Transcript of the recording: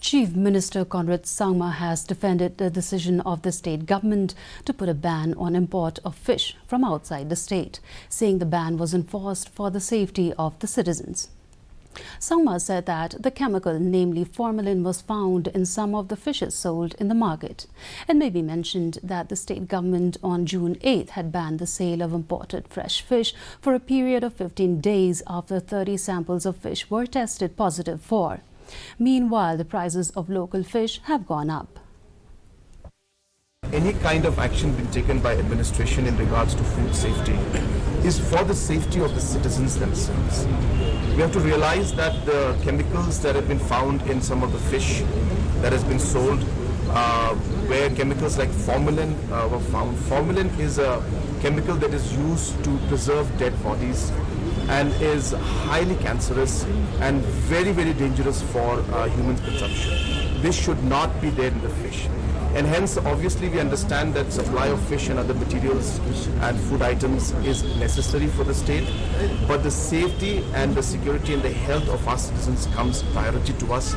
Chief Minister Conrad Sangma has defended the decision of the state government to put a ban on import of fish from outside the state, saying the ban was enforced for the safety of the citizens. Sangma said that the chemical, namely formalin, was found in some of the fishes sold in the market. It may be mentioned that the state government on June 8th had banned the sale of imported fresh fish for a period of 15 days after 30 samples of fish were tested positive for. Meanwhile, the prices of local fish have gone up. Any kind of action being taken by administration in regards to food safety is for the safety of the citizens themselves. We have to realize that the chemicals that have been found in some of the fish that has been sold, where chemicals like formalin were found. Formalin is a chemical that is used to preserve dead bodies and is highly cancerous and very, very dangerous for human consumption. This should not be there in the fish. And hence, obviously, we understand that supply of fish and other materials and food items is necessary for the state, but the safety and the security and the health of our citizens comes priority to us.